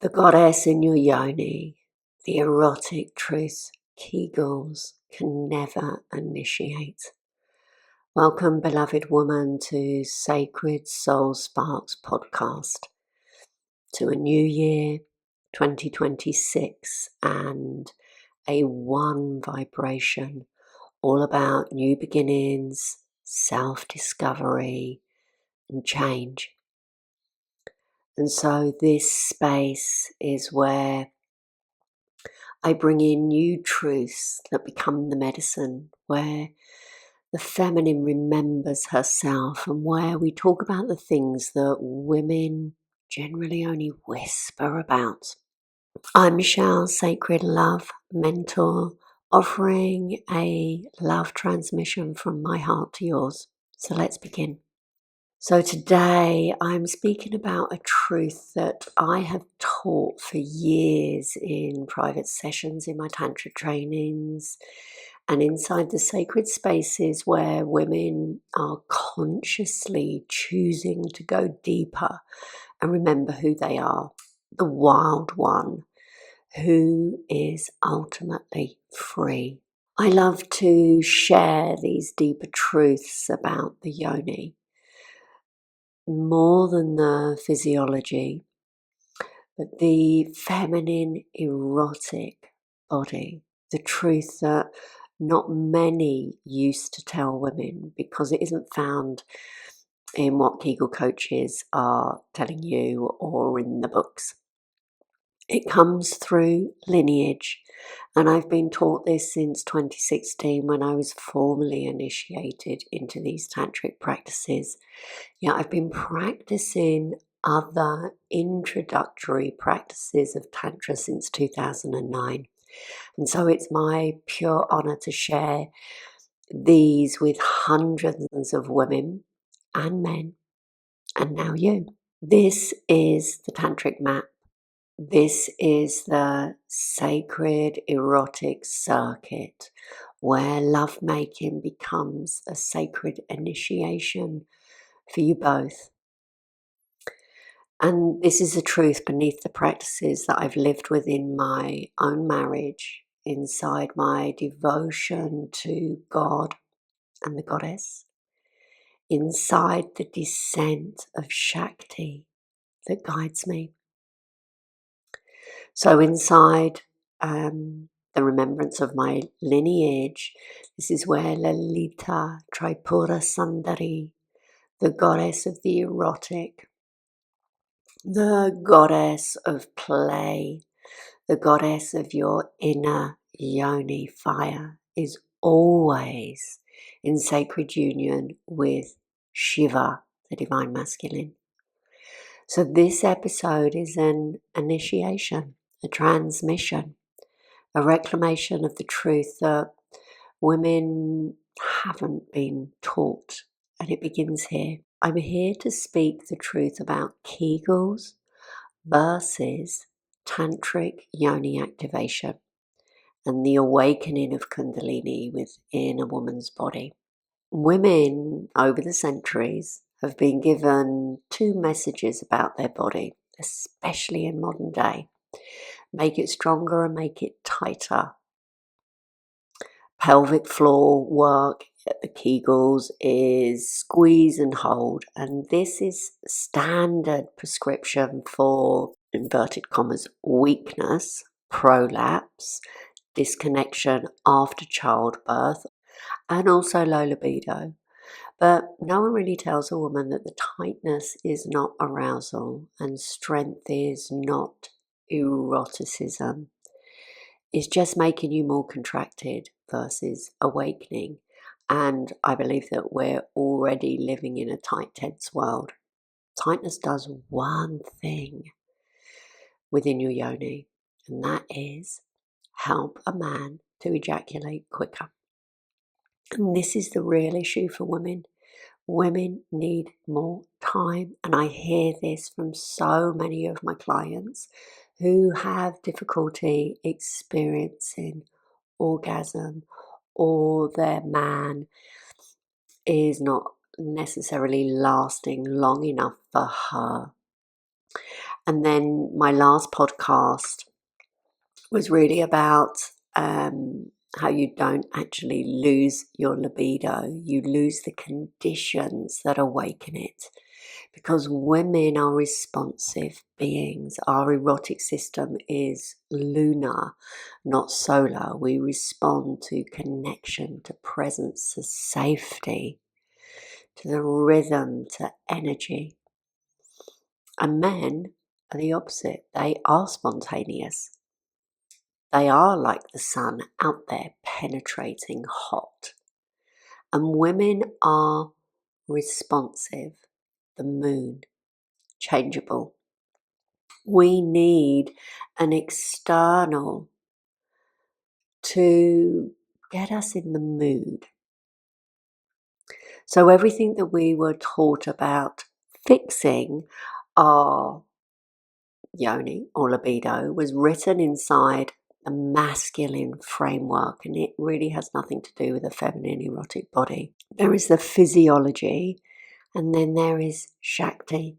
The goddess in your Yoni, the erotic truth Kegels can never initiate. Welcome, beloved woman, to Sacred Soul Sparks podcast, to a new year, 2026, and a one vibration, all about new beginnings, self-discovery, and change. And so this space is where I bring in new truths that become the medicine, where the feminine remembers herself, and where we talk about the things that women generally only whisper about. I'm Michelle, Sacred Love Mentor, offering a love transmission from my heart to yours. So let's begin. So today I'm speaking about a truth that I have taught for years in private sessions, in my Tantric trainings, and inside the sacred spaces where women are consciously choosing to go deeper and remember who they are, the wild one who is ultimately free. I love to share these deeper truths about the Yoni. More than the physiology, but the feminine erotic body, the truth that not many used to tell women because it isn't found in what Kegel coaches are telling you or in the books. It comes through lineage, and I've been taught this since 2016 when I was formally initiated into these tantric practices. Yeah, I've been practicing other introductory practices of Tantra since 2009. And so it's my pure honor to share these with hundreds of women and men, and now you. This is the Tantric map. This is the sacred erotic circuit where lovemaking becomes a sacred initiation for you both. And this is the truth beneath the practices that I've lived within my own marriage, inside my devotion to God and the goddess, inside the descent of Shakti that guides me. So inside the remembrance of my lineage, this is where Lalita Tripura Sundari, the goddess of the erotic, the goddess of play, the goddess of your inner Yoni fire, is always in sacred union with Shiva, the divine masculine. So this episode is an initiation, a transmission, a reclamation of the truth that women haven't been taught, and it begins here. I'm here to speak the truth about Kegels versus Tantric Yoni activation and the awakening of Kundalini within a woman's body. Women over the centuries have been given two messages about their body, especially in modern day. Make it stronger and make it tighter. Pelvic floor work at the Kegels is squeeze and hold, and this is standard prescription for, inverted commas, weakness, prolapse, disconnection after childbirth, and also low libido. But no one really tells a woman that the tightness is not arousal and strength is not eroticism. It's just making you more contracted versus awakening. And I believe that we're already living in a tight, tense world. Tightness does one thing within your yoni, and that is help a man to ejaculate quicker. And this is the real issue for women. Women need more time, and I hear this from so many of my clients who have difficulty experiencing orgasm, or their man is not necessarily lasting long enough for her. And then my last podcast was really about how you don't actually lose your libido, you lose the conditions that awaken it. Because women are responsive beings. Our erotic system is lunar, not solar. We respond to connection, to presence, to safety, to the rhythm, to energy. And men are the opposite. They are spontaneous. They are like the sun out there, penetrating hot. And women are responsive, the moon, changeable. We need an external to get us in the mood. So everything that we were taught about fixing our Yoni or libido was written inside a masculine framework, and it really has nothing to do with a feminine erotic body. There is the physiology, and then there is Shakti,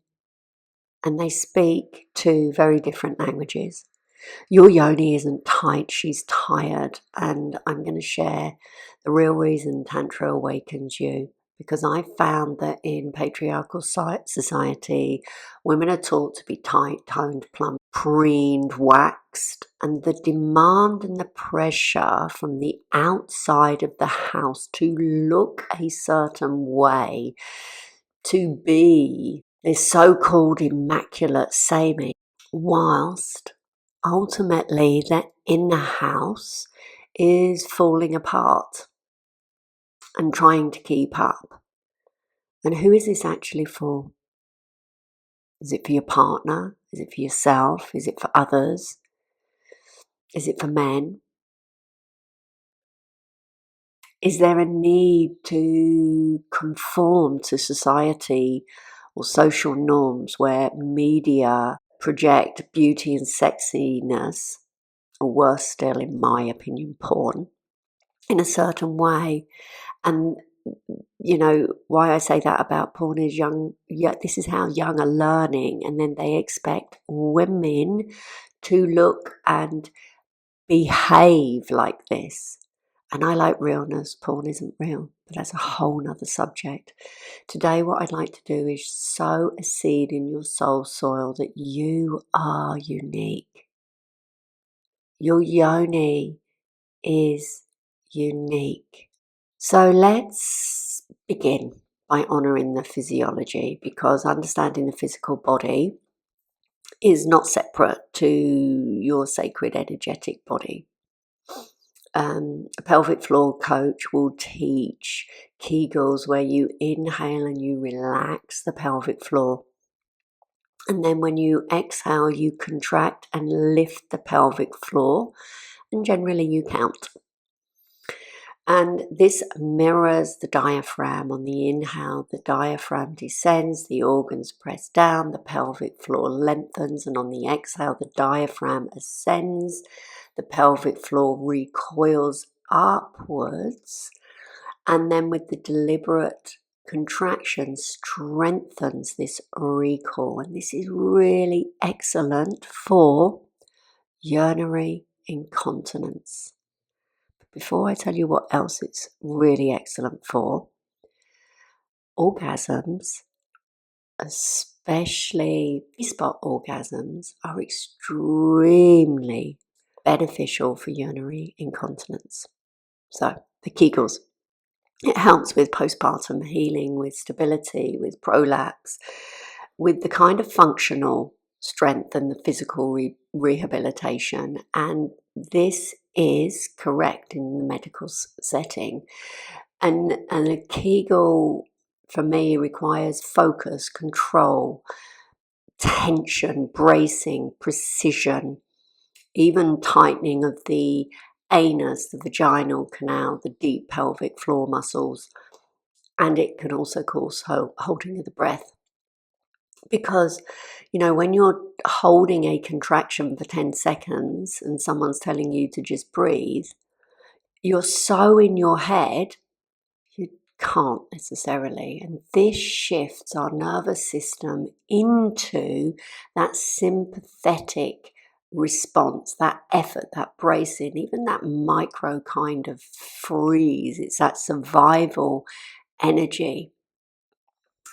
and they speak two very different languages. Your Yoni isn't tight, she's tired, and I'm going to share the real reason Tantra awakens you, because I found that in patriarchal society, women are taught to be tight, toned, plump, preened, waxed, and the demand and the pressure from the outside of the house to look a certain way, to be this so-called immaculate same, whilst ultimately that in the house is falling apart and trying to keep up. And who is this actually for? Is it for your partner? Is it for yourself? Is it for others? Is it for men? Is there a need to conform to society or social norms where media project beauty and sexiness, or worse still, in my opinion, porn, in a certain way? And you know why I say that about porn is this is how young are learning, and then they expect women to look and behave like this. And I like realness. Porn isn't real, but that's a whole nother subject. Today what I'd like to do is sow a seed in your soul soil that you are unique. Your Yoni is unique. So let's begin by honouring the physiology, because understanding the physical body is not separate to your sacred energetic body. A pelvic floor coach will teach Kegels, where you inhale and you relax the pelvic floor. And then when you exhale, you contract and lift the pelvic floor, and generally you count. And this mirrors the diaphragm. On the inhale, the diaphragm descends, the organs press down, the pelvic floor lengthens, and on the exhale, the diaphragm ascends, the pelvic floor recoils upwards, and then with the deliberate contraction strengthens this recoil. And this is really excellent for urinary incontinence. Before I tell you what else it's really excellent for, orgasms, especially spot orgasms, are extremely beneficial for urinary incontinence. So, the Kegels. It helps with postpartum healing, with stability, with prolapse, with the kind of functional strength and the physical rehabilitation. And this is correct in the medical setting. And a Kegel, for me, requires focus, control, tension, bracing, precision, even tightening of the anus, the vaginal canal, the deep pelvic floor muscles. And it can also cause holding of the breath. Because, you know, when you're holding a contraction for 10 seconds and someone's telling you to just breathe, you're so in your head, you can't necessarily. And this shifts our nervous system into that sympathetic response, that effort, that bracing, even that micro kind of freeze. It's that survival energy.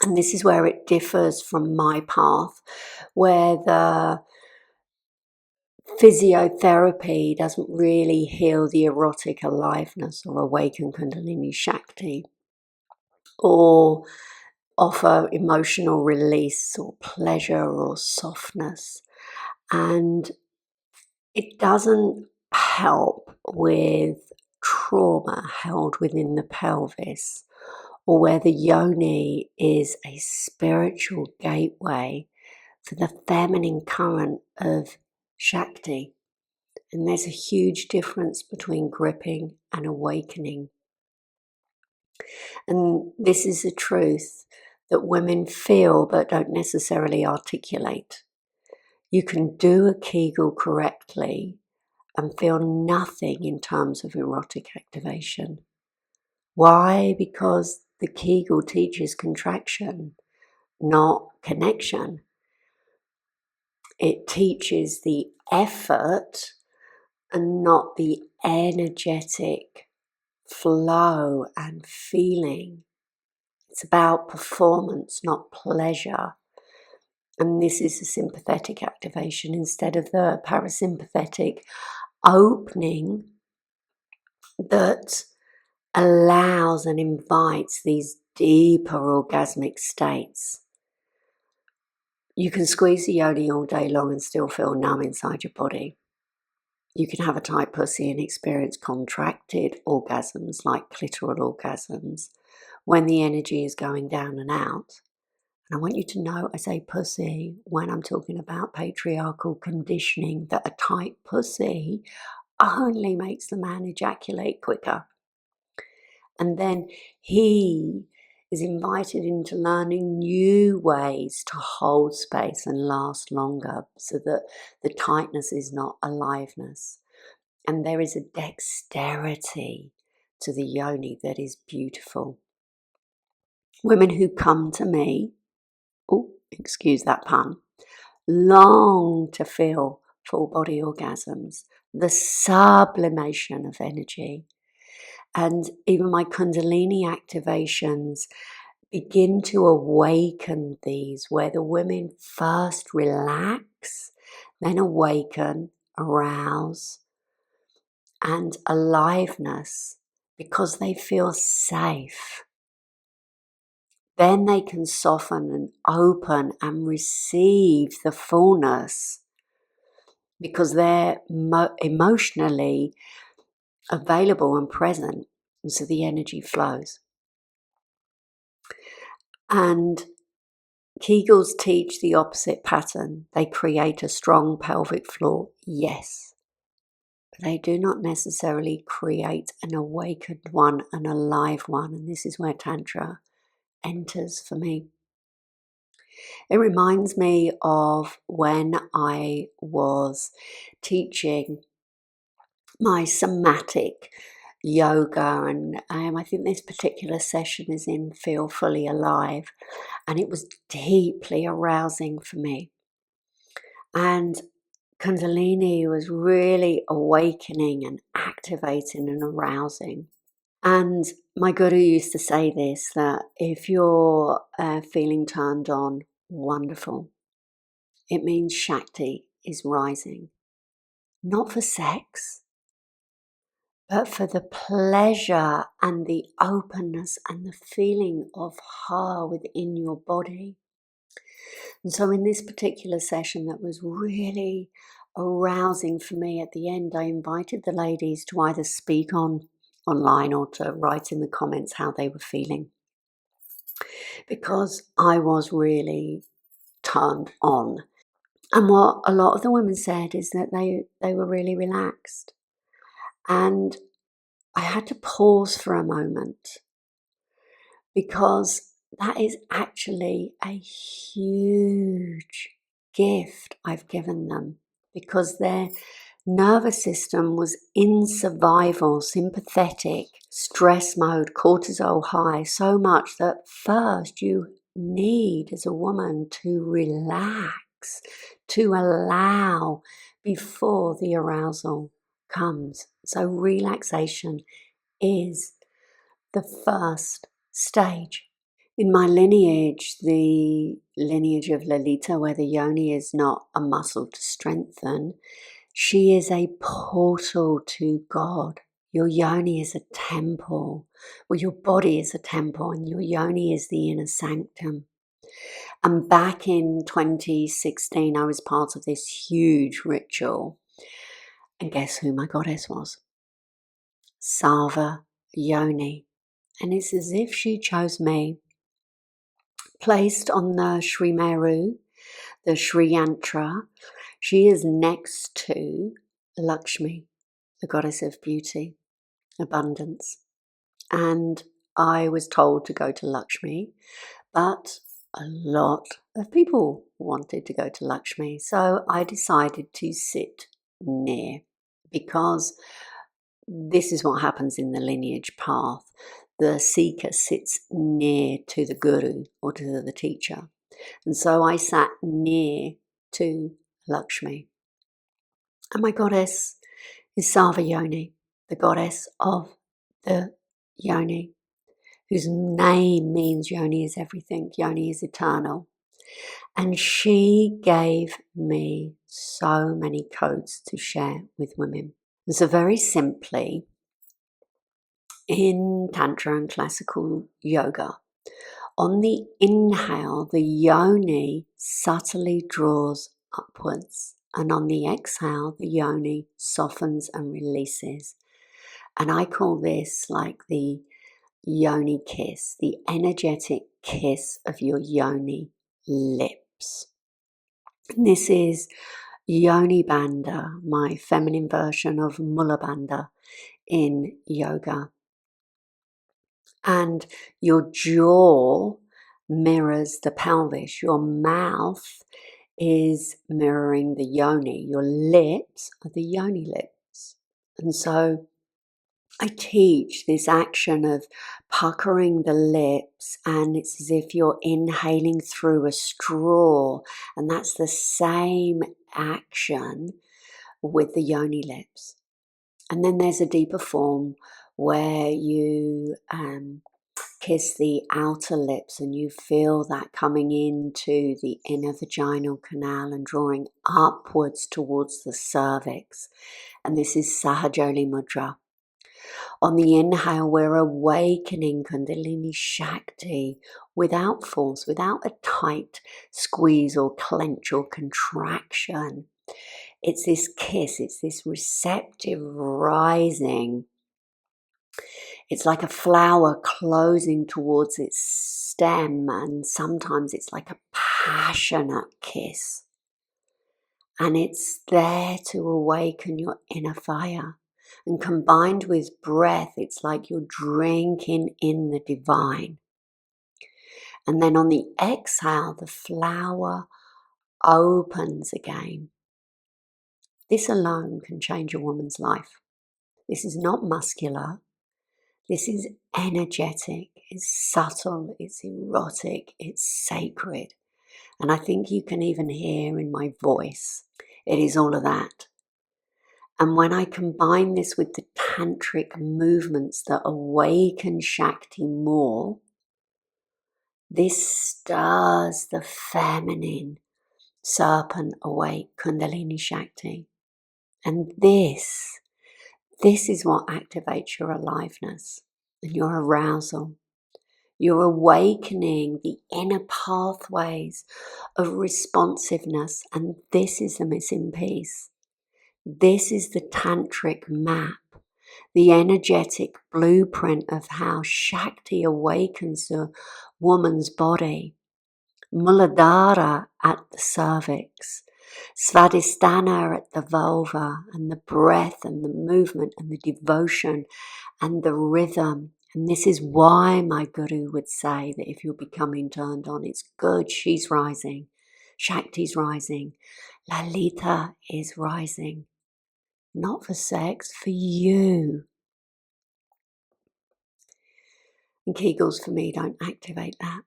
And this is where it differs from my path, where the physiotherapy doesn't really heal the erotic aliveness or awaken Kundalini Shakti, or offer emotional release or pleasure or softness. And it doesn't help with trauma held within the pelvis, or where the yoni is a spiritual gateway for the feminine current of Shakti. And there's a huge difference between gripping and awakening. And this is a truth that women feel but don't necessarily articulate. You can do a Kegel correctly and feel nothing in terms of erotic activation. Why? Because the Kegel teaches contraction, not connection. It teaches the effort and not the energetic flow and feeling. It's about performance, not pleasure. And this is a sympathetic activation instead of the parasympathetic opening that allows and invites these deeper orgasmic states. You can squeeze the yoni all day long and still feel numb inside your body. You can have a tight pussy and experience contracted orgasms like clitoral orgasms when the energy is going down and out. And I want you to know I say pussy when I'm talking about patriarchal conditioning, that a tight pussy only makes the man ejaculate quicker. And then he is invited into learning new ways to hold space and last longer, so that the tightness is not aliveness. And there is a dexterity to the yoni that is beautiful. Women who come to me, excuse that pun, long to feel full body orgasms, the sublimation of energy. And even my Kundalini activations begin to awaken these, where the women first relax, then awaken, arouse, and aliveness, because they feel safe. Then they can soften and open and receive the fullness, because they're emotionally available and present, and so the energy flows. And Kegels teach the opposite pattern. They create a strong pelvic floor, yes, but they do not necessarily create an awakened one, an alive one, and this is where Tantra enters for me. It reminds me of when I was teaching my somatic yoga, and I think this particular session is in Feel Fully Alive, and it was deeply arousing for me. And Kundalini was really awakening and activating and arousing. And my guru used to say this, that if you're feeling turned on, wonderful. It means Shakti is rising. Not for sex, but for the pleasure and the openness and the feeling of her within your body. And so in this particular session that was really arousing for me, at the end I invited the ladies to either speak online or to write in the comments how they were feeling, because I was really turned on. And what a lot of the women said is that they were really relaxed. And I had to pause for a moment, because that is actually a huge gift I've given them, because they're nervous system was in survival, sympathetic, stress mode, cortisol high, so much that first you need as a woman to relax, to allow before the arousal comes. So relaxation is the first stage. In my lineage, the lineage of Lalita, where the Yoni is not a muscle to strengthen, she is a portal to God. Your Yoni is a temple. Well, your body is a temple and your Yoni is the inner sanctum. And back in 2016, I was part of this huge ritual. And guess who my goddess was? Sava Yoni. And it's as if she chose me. Placed on the Sri Meru, the Sri Yantra, she is next to Lakshmi, the goddess of beauty, abundance. And I was told to go to Lakshmi, but a lot of people wanted to go to Lakshmi. So I decided to sit near, because this is what happens in the lineage path. The seeker sits near to the guru or to the teacher. And so I sat near to Lakshmi. And my goddess is Sava Yoni, the goddess of the Yoni, whose name means Yoni is everything, Yoni is eternal. And she gave me so many codes to share with women. And so very simply, in Tantra and classical yoga, on the inhale, the Yoni subtly draws upwards. And on the exhale, the Yoni softens and releases. And I call this like the Yoni kiss, the energetic kiss of your Yoni lips. And this is Yoni Bandha, my feminine version of Mula Bandha in yoga. And your jaw mirrors the pelvis. Your mouth is mirroring the Yoni. Your lips are the Yoni lips. And so I teach this action of puckering the lips, and it's as if you're inhaling through a straw. And that's the same action with the Yoni lips. And then there's a deeper form where you kiss the outer lips and you feel that coming into the inner vaginal canal and drawing upwards towards the cervix. And this is Sahajoli Mudra. On the inhale, we're awakening Kundalini Shakti without force, without a tight squeeze or clench or contraction. It's this kiss, it's this receptive rising. It's like a flower closing towards its stem, and sometimes it's like a passionate kiss. And it's there to awaken your inner fire. And combined with breath, it's like you're drinking in the divine. And then on the exhale, the flower opens again. This alone can change a woman's life. This is not muscular. This is energetic. It's subtle. It's erotic. It's sacred. And I think you can even hear in my voice, it is all of that. And when I combine this with the tantric movements that awaken Shakti more, this stirs the feminine serpent awake Kundalini Shakti. And this is what activates your aliveness and your arousal. You're awakening the inner pathways of responsiveness, and this is the missing piece. This is the tantric map, the energetic blueprint of how Shakti awakens the woman's body. Muladhara at the cervix, Svadhisthana at the vulva, and the breath and the movement and the devotion and the rhythm. And this is why my guru would say that if you're becoming turned on, it's good, she's rising, Shakti's rising, Lalita is rising. not for sex, for you. And Kegels for me don't activate that.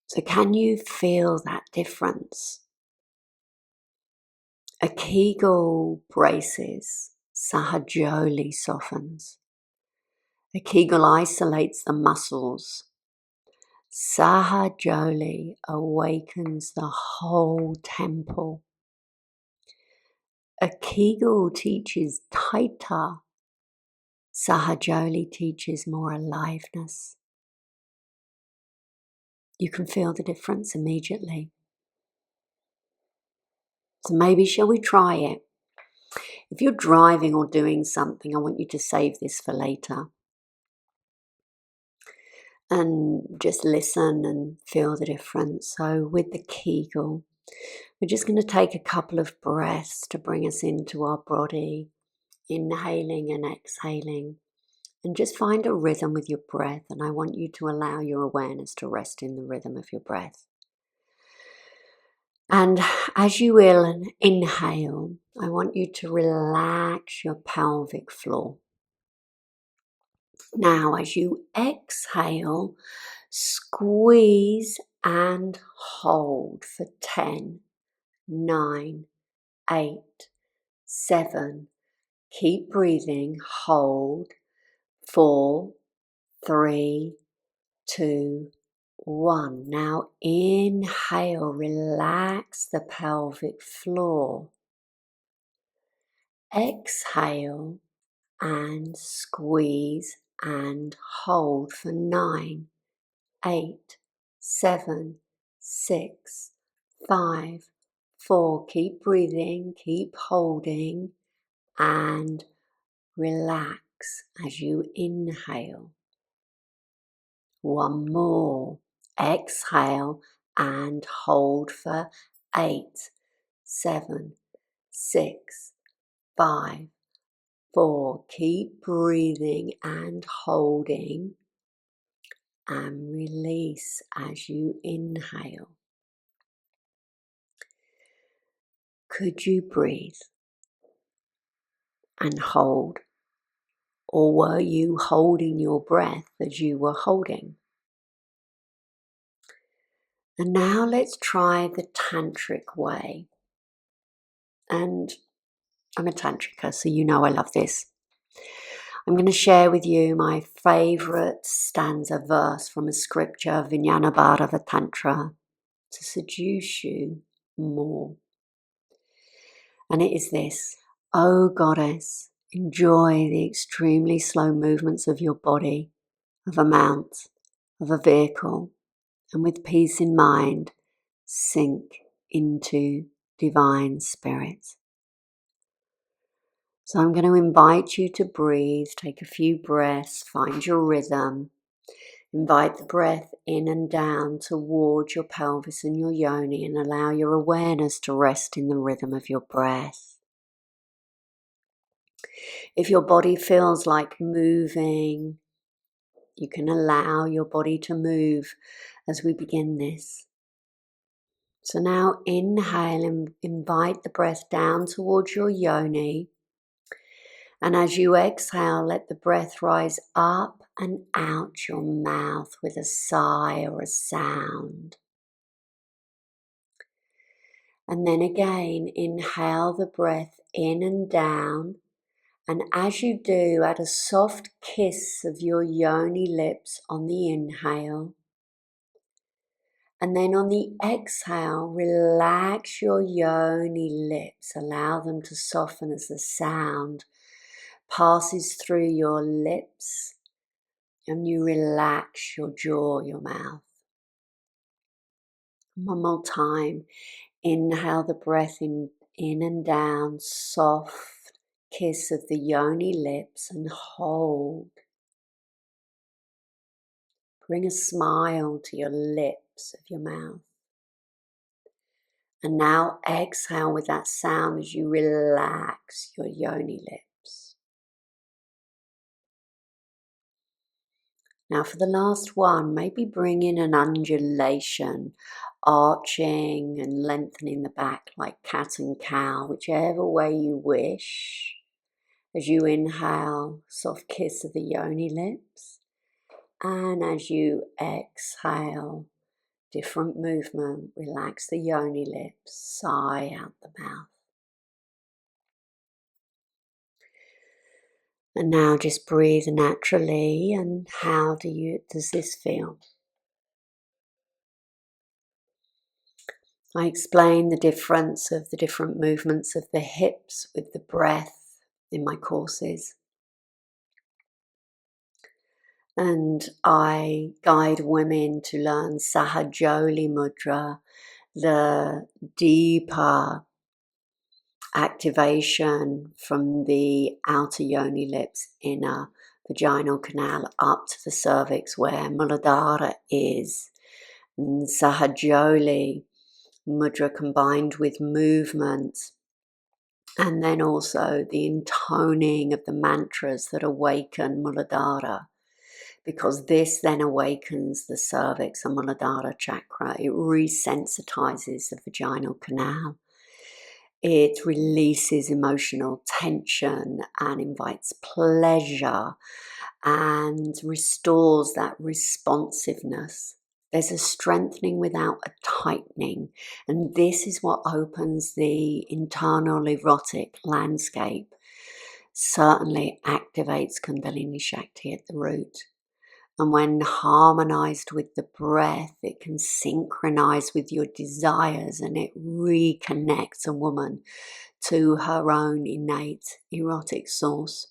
So can you feel that difference? A Kegel braces, Sahajoli softens. A Kegel isolates the muscles. Sahajoli awakens the whole temple. A Kegel teaches Taita. Sahajoli teaches more aliveness. You can feel the difference immediately. So maybe shall we try it? If you're driving or doing something, I want you to save this for later. And just listen and feel the difference. So with the Kegel, we're just going to take a couple of breaths to bring us into our body, inhaling and exhaling. And just find a rhythm with your breath, and I want you to allow your awareness to rest in the rhythm of your breath. And as you will inhale, I want you to relax your pelvic floor. Now, as you exhale, squeeze and hold for 10, 9, 8, 7. Keep breathing, hold, 4, 3, 2, 1. Now inhale, relax the pelvic floor. Exhale and squeeze and hold for 9, 8, 7, 6, 5, 4. Keep breathing, keep holding and relax as you inhale. One more. Exhale and hold for 8, 7, 6, 5, 4. Keep breathing and holding and release as you inhale. Could you breathe and hold? Or were you holding your breath as you were holding? And now let's try the Tantric way. And I'm a Tantrika, so you know I love this. I'm going to share with you my favourite stanza verse from a scripture, Vijnanabhadava Tantra, to seduce you more. And it is this: O goddess, enjoy the extremely slow movements of your body, of a mount, of a vehicle, and with peace in mind, sink into divine spirit. So I'm going to invite you to breathe, take a few breaths, find your rhythm. Invite the breath in and down towards your pelvis and your yoni, and allow your awareness to rest in the rhythm of your breath. If your body feels like moving, you can allow your body to move as we begin this. So now inhale and invite the breath down towards your yoni. And as you exhale, let the breath rise up and out your mouth with a sigh or a sound. And then again, inhale the breath in and down. And as you do, add a soft kiss of your yoni lips on the inhale. And then on the exhale, relax your yoni lips. Allow them to soften as the sound passes through your lips and you relax your jaw, your mouth. One more time. Inhale the breath in and down, soft kiss of the yoni lips, and hold. Bring a smile to your lips of your mouth. And now exhale with that sound as you relax your yoni lips. Now for the last one, maybe bring in an undulation, arching and lengthening the back like cat and cow, whichever way you wish. As you inhale, soft kiss of the Yoni lips, and as you exhale, different movement, relax the Yoni lips, sigh out the mouth. And now just breathe naturally. And how does this feel? I explain the difference of the different movements of the hips with the breath in my courses. And I guide women to learn Sahajoli Mudra, the deeper activation from the outer Yoni lips, inner vaginal canal up to the cervix where Muladhara is. And Sahajoli Mudra combined with movement, and then also the intoning of the mantras that awaken Muladhara, because this then awakens the cervix and Muladhara chakra. It resensitizes the vaginal canal. It releases emotional tension and invites pleasure and restores that responsiveness. There's a strengthening without a tightening, and this is what opens the internal erotic landscape. Certainly activates Kundalini Shakti at the root. And when harmonized with the breath, it can synchronize with your desires, and it reconnects a woman to her own innate erotic source.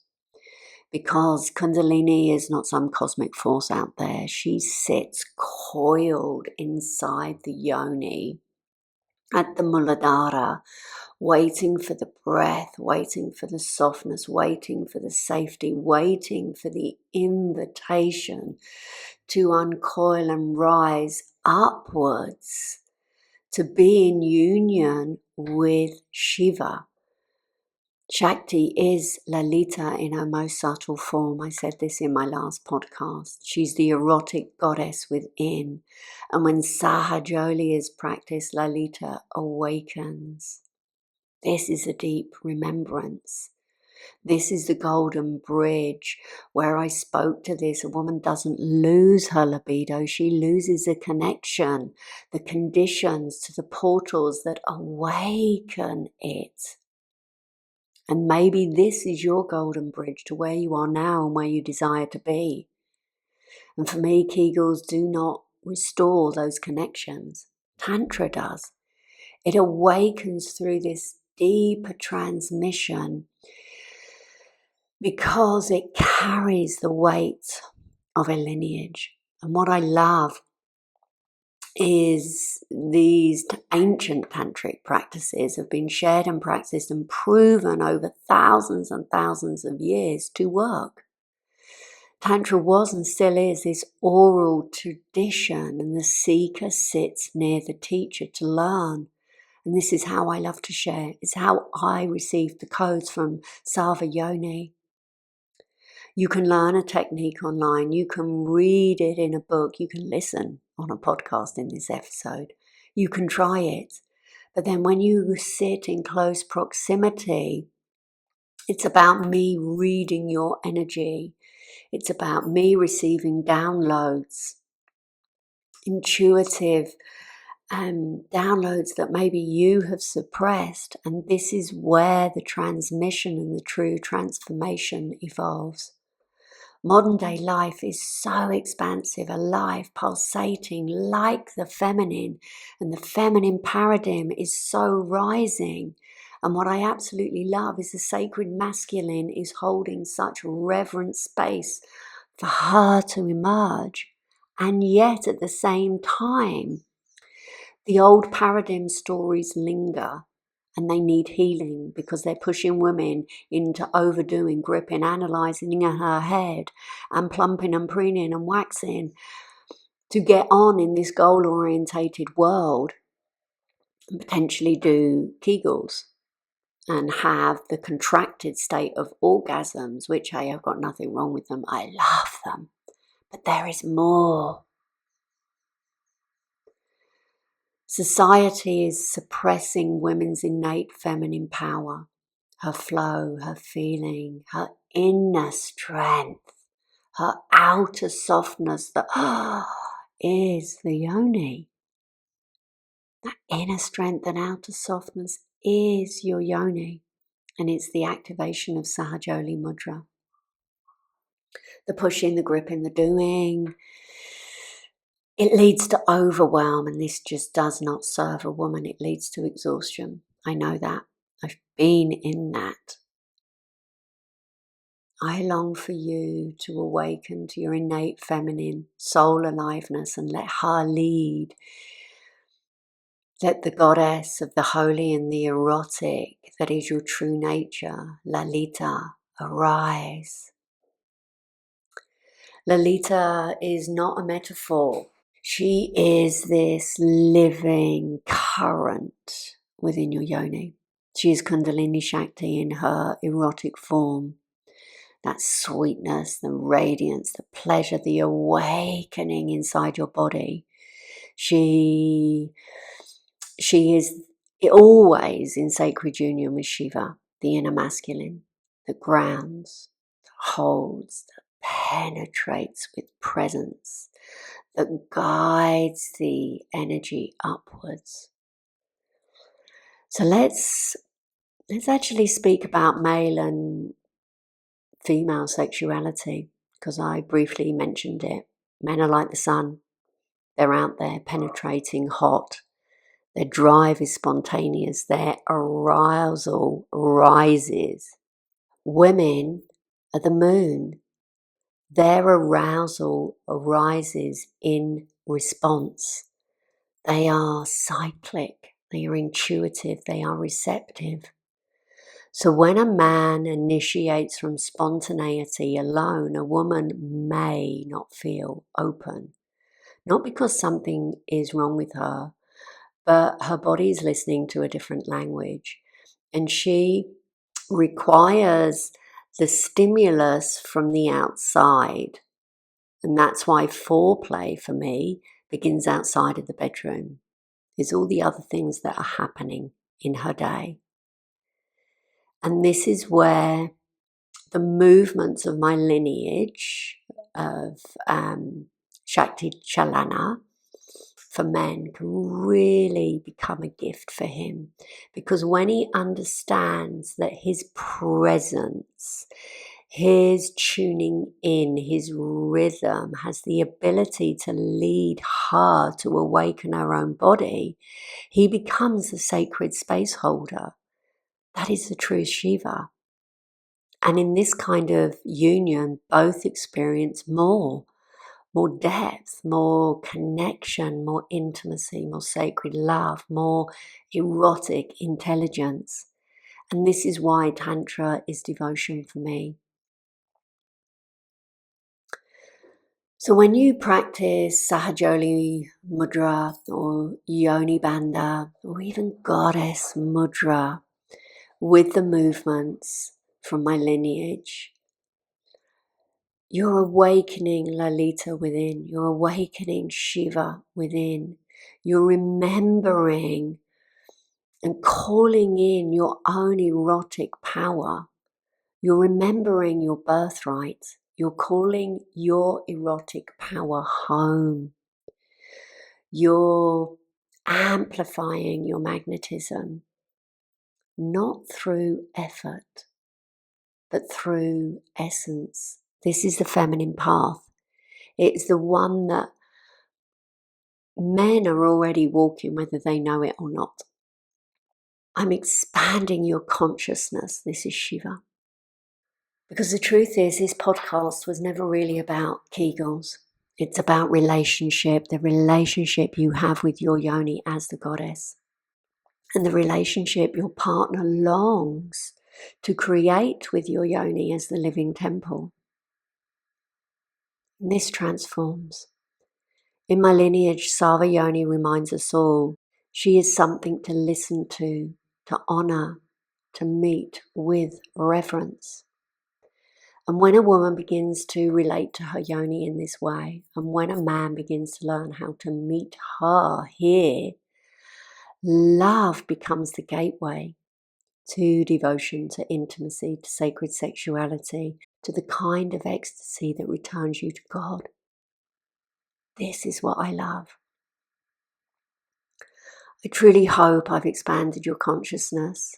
Because Kundalini is not some cosmic force out there. She sits coiled inside the Yoni at the Muladhara, waiting for the breath, waiting for the softness, waiting for the safety, waiting for the invitation to uncoil and rise upwards, to be in union with Shiva. Shakti is Lalita in her most subtle form. I said this in my last podcast. She's the erotic goddess within. And when Sahajoli is practiced, Lalita awakens. This is a deep remembrance. This is the golden bridge where I spoke to this. A woman doesn't lose her libido. She loses the connection, the conditions to the portals that awaken it. And maybe this is your golden bridge to where you are now and where you desire to be. And for me, Kegels do not restore those connections. Tantra does. It awakens through this deeper transmission because it carries the weight of a lineage. And what I love is these ancient tantric practices have been shared and practiced and proven over thousands and thousands of years to work. Tantra was and still is this oral tradition, and the seeker sits near the teacher to learn. And this is how I love to share. It's how I received the codes from Sava Yoni. You can learn a technique online. You can read it in a book. You can listen on a podcast in this episode. You can try it. But then when you sit in close proximity, it's about me reading your energy. It's about me receiving downloads, intuitive downloads that maybe you have suppressed. And this is where the transmission and the true transformation evolves. Modern day life is so expansive, alive, pulsating like the feminine, and the feminine paradigm is so rising. And what I absolutely love is the sacred masculine is holding such reverent space for her to emerge. And yet at the same time, the old paradigm stories linger. And they need healing because they're pushing women into overdoing, gripping, analysing in her head and plumping and preening and waxing to get on in this goal-orientated world and potentially do Kegels and have the contracted state of orgasms, which, hey, I've got nothing wrong with them. I love them. But there is more. Society is suppressing women's innate feminine power, her flow, her feeling, her inner strength, her outer softness that is the Yoni. That inner strength and outer softness is your Yoni, and it's the activation of Sahajoli Mudra. The pushing, the gripping, the doing. It leads to overwhelm, and this just does not serve a woman. It leads to exhaustion. I know that. I've been in that. I long for you to awaken to your innate feminine soul aliveness and let her lead. Let the goddess of the holy and the erotic, that is your true nature, Lalita, arise. Lalita is not a metaphor. She is this living current within your yoni. She is Kundalini Shakti in her erotic form. That sweetness, the radiance, the pleasure, the awakening inside your body. She is always in sacred union with Shiva, the inner masculine, that grounds, that holds, that penetrates with presence, that guides the energy upwards. So let's actually speak about male and female sexuality, because I briefly mentioned it. Men are like the sun. They're out there penetrating, hot. Their drive is spontaneous. Their arousal rises. Women are the moon. Their arousal arises in response. They are cyclic. They are intuitive. They are receptive. So when a man initiates from spontaneity alone, a woman may not feel open. Not because something is wrong with her, but her body is listening to a different language. And she requires the stimulus from the outside. And that's why foreplay for me begins outside of the bedroom. Is all the other things that are happening in her day. And this is where the movements of my lineage of Shakti Chalana for men can really become a gift for him, because when he understands that his presence, his tuning in, his rhythm has the ability to lead her to awaken her own body, he becomes a sacred space holder. That is the true Shiva. And in this kind of union, both experience more depth, more connection, more intimacy, more sacred love, more erotic intelligence. And this is why Tantra is devotion for me. So when you practice Sahajoli Mudra or Yoni Bandha or even Goddess Mudra with the movements from my lineage, you're awakening Lalita within. You're awakening Shiva within. You're remembering and calling in your own erotic power. You're remembering your birthright. You're calling your erotic power home. You're amplifying your magnetism, not through effort, but through essence. This is the feminine path. It's the one that men are already walking, whether they know it or not. I'm expanding your consciousness. This is Shiva. Because the truth is, this podcast was never really about Kegels. It's about relationship, the relationship you have with your Yoni as the goddess, and the relationship your partner longs to create with your Yoni as the living temple. And this transforms. In my lineage, Sava Yoni reminds us all she is something to listen to honour, to meet with reverence. And when a woman begins to relate to her yoni in this way, and when a man begins to learn how to meet her here, love becomes the gateway to devotion, to intimacy, to sacred sexuality, to the kind of ecstasy that returns you to God. This is what I love. I truly hope I've expanded your consciousness.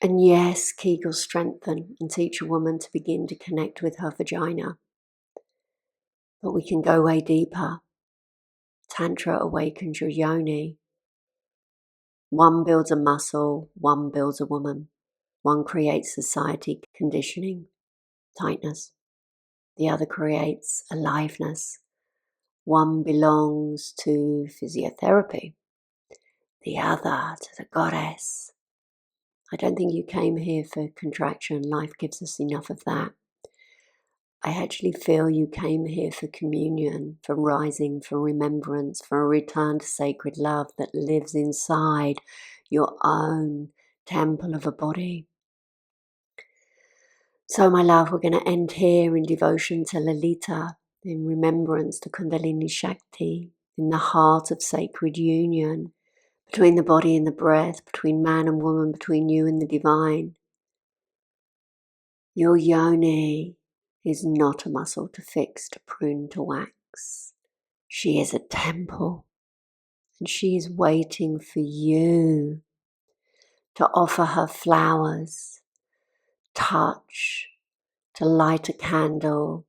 And yes, Kegels strengthen and teach a woman to begin to connect with her vagina. But we can go way deeper. Tantra awakens your yoni. One builds a muscle, one builds a woman. One creates society conditioning, tightness. The other creates aliveness. One belongs to physiotherapy, the other to the goddess. I don't think you came here for contraction. Life gives us enough of that. I actually feel you came here for communion, for rising, for remembrance, for a return to sacred love that lives inside your own temple of a body. So, my love, we're going to end here in devotion to Lalita, in remembrance to Kundalini Shakti, in the heart of sacred union between the body and the breath, between man and woman, between you and the divine. Your yoni is not a muscle to fix, to prune, to wax. She is a temple, and she is waiting for you to offer her flowers, touch, to light a candle,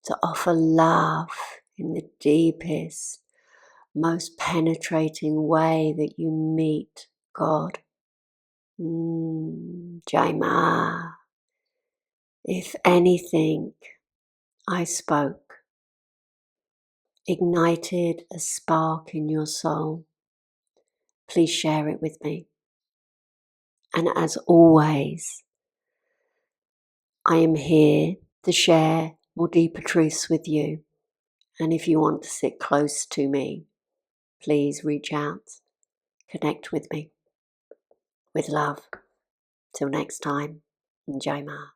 to offer love in the deepest, most penetrating way that you meet God. Jai Ma. If anything I spoke ignited a spark in your soul, please share it with me. And as always, I am here to share more deeper truths with you. And if you want to sit close to me, please reach out, connect with me. With love. Till next time, Jai Ma.